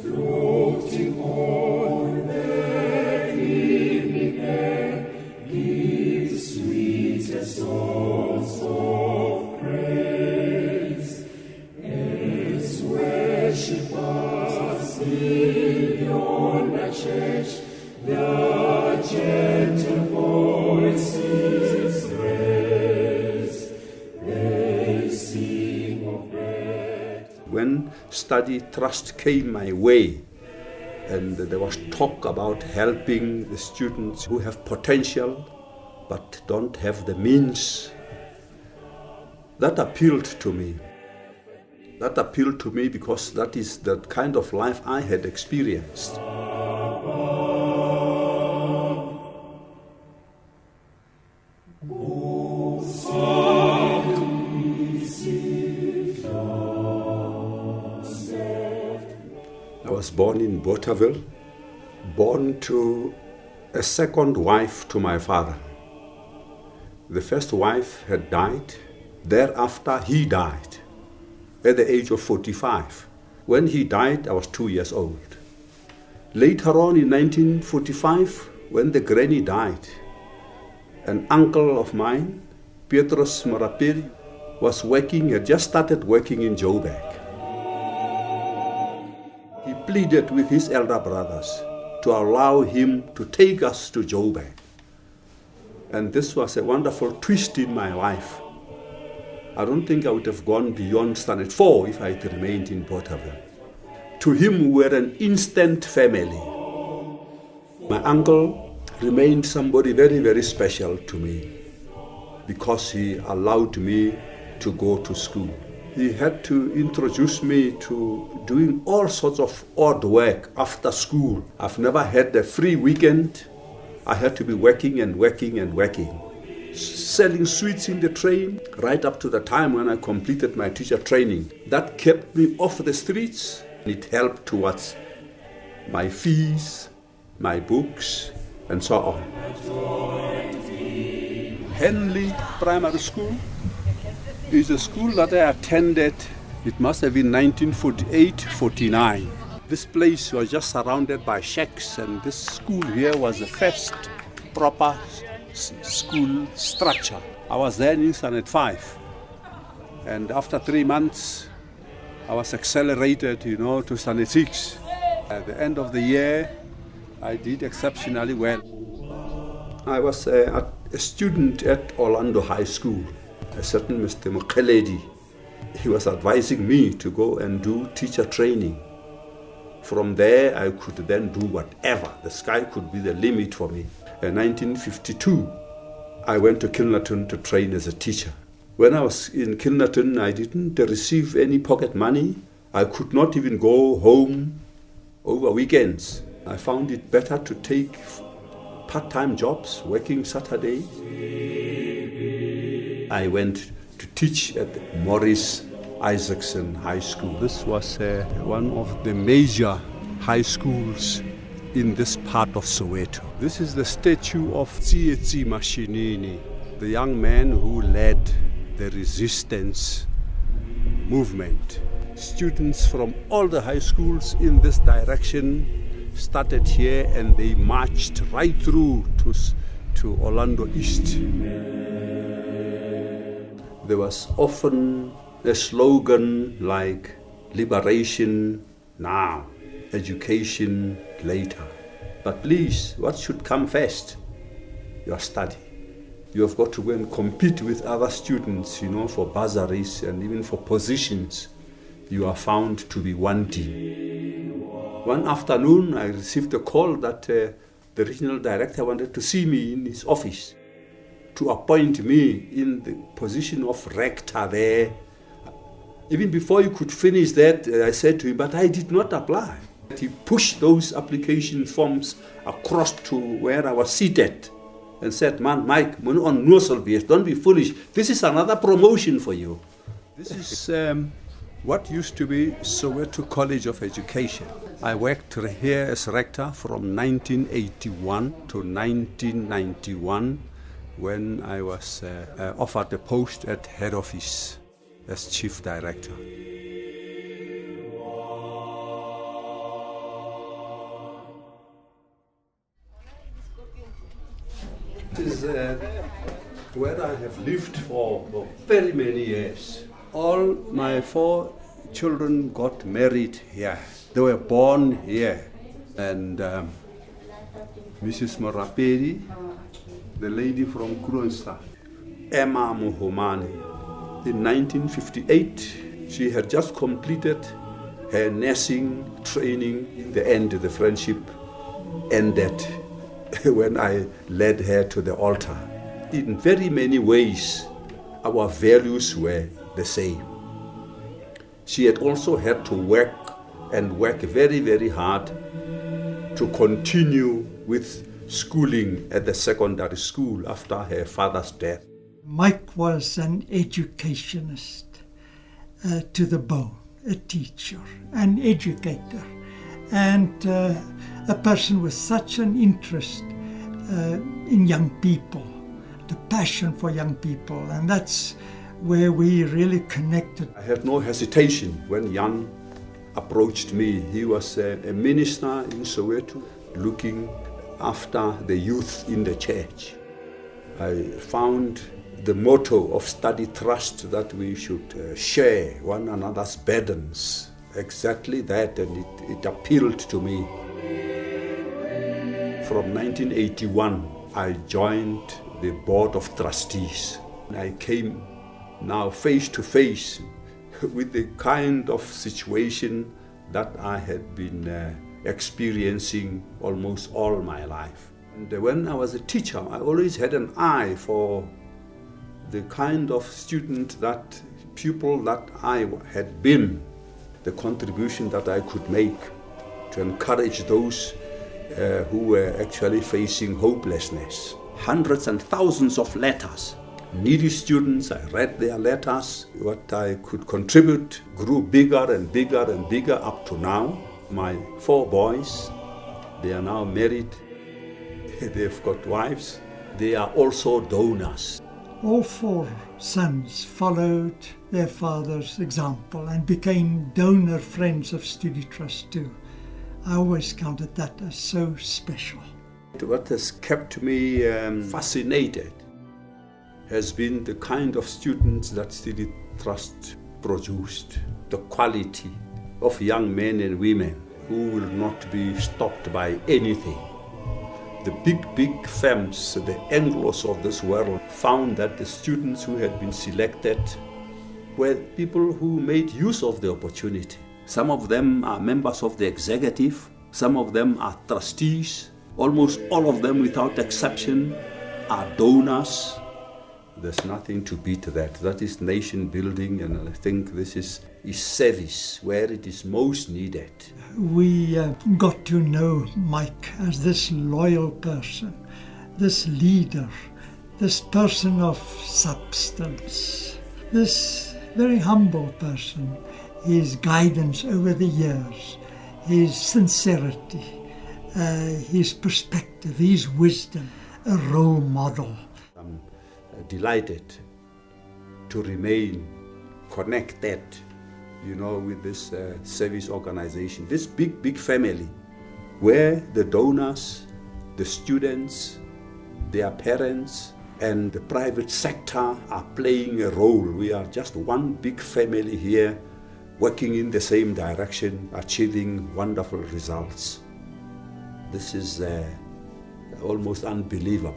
Floating on the evening air, give the sweetest songs of praise. As worship us in yonder church, the gentle voices raise. They sing of bread. When Studietrust came my way, and there was talk about helping the students who have potential but don't have the means, that appealed to me. That appealed to me because that is the kind of life I had experienced. I was born in Bothaville, born to a second wife to my father. The first wife had died. Thereafter, he died at the age of 45. When he died, I was 2 years old. Later on in 1945, when the granny died, an uncle of mine, Mr Morapeli, was working, had just started working in Joburg. He pleaded with his elder brothers to allow him to take us to Joburg. And this was a wonderful twist in my life. I don't think I would have gone beyond standard 4 if I had remained in Bothaville. To him, we were an instant family. My uncle remained somebody very, very special to me because he allowed me to go to school. He had to introduce me to doing all sorts of odd work after school. I've never had a free weekend. I had to be working and working and working. Selling sweets in the train, right up to the time when I completed my teacher training. That kept me off the streets. It helped towards my fees, my books, and so on. Henley Primary School is a school that I attended. It must have been 1948-49. This place was just surrounded by shacks, and this school here was the first proper school structure. I was then in Standard 5, and after 3 months, I was accelerated, to Standard 6. At the end of the year, I did exceptionally well. I was a student at Orlando High School. A certain Mr Mike, he was advising me to go and do teacher training. From there, I could then do whatever. The sky could be the limit for me. In 1952, I went to Kilnerton to train as a teacher. When I was in Kilnerton, I didn't receive any pocket money. I could not even go home over weekends. I found it better to take part-time jobs, working Saturdays. I went to teach at Morris Isaacson High School. This was one of the major high schools in this part of Soweto. This is the statue of Tsietsi Mashinini, the young man who led the resistance movement. Students from all the high schools in this direction started here, and they marched right through to Orlando East. There was often a slogan like liberation now, education later. But please, what should come first? Your study. You have got to go and compete with other students, for bursaries and even for positions you are found to be wanting. One afternoon, I received a call that the regional director wanted to see me in his office to appoint me in the position of rector there. Even before he could finish that, I said to him, but I did not apply. He pushed those application forms across to where I was seated and said, man, Mike, don't be foolish. This is another promotion for you. This is what used to be Soweto College of Education. I worked here as rector from 1981 to 1991 when I was offered a post at head office as chief director. This is where I have lived for very many years. All my 4 children got married here. They were born here. And Mrs. Morapeli, the lady from Kroonstad, Emma Mohomani, in 1958, she had just completed her nursing training. The end of the friendship ended when I led her to the altar. In very many ways, our values were the same. She had also had to work very, very hard to continue with schooling at the secondary school after her father's death. Mike was an educationist to the bone, a teacher, an educator, and a person with such an interest in young people, the passion for young people, and that's where we really connected. I had no hesitation when Jan approached me. He was a minister in Soweto, looking after the youth in the church. I found the motto of Studietrust that we should share one another's burdens. Exactly that, and it appealed to me. From 1981, I joined the board of trustees. I came now face to face with the kind of situation that I had been experiencing almost all my life. And when I was a teacher, I always had an eye for the kind of student, that pupil that I had been, the contribution that I could make to encourage those who were actually facing hopelessness. Hundreds and thousands of letters. Needy students, I read their letters. What I could contribute grew bigger and bigger and bigger up to now. My 4 boys, they are now married. They've got wives. They are also donors. All 4 sons followed their father's example and became donor friends of Studietrust too. I always counted that as so special. What has kept me fascinated has been the kind of students that Studietrust produced, the quality of young men and women who will not be stopped by anything. The big firms, the Anglos of this world, found that the students who had been selected were people who made use of the opportunity. Some of them are members of the executive, some of them are trustees, almost all of them without exception are donors. There's nothing to beat that. That is nation building, and I think this is service where it is most needed. We got to know Mike as this loyal person, this leader, this person of substance, this very humble person. His guidance over the years, his sincerity, his perspective, his wisdom, a role model. I'm delighted to remain connected, with this service organization, this big family, where the donors, the students, their parents, and the private sector are playing a role. We are just one big family here, working in the same direction, achieving wonderful results. This is almost unbelievable.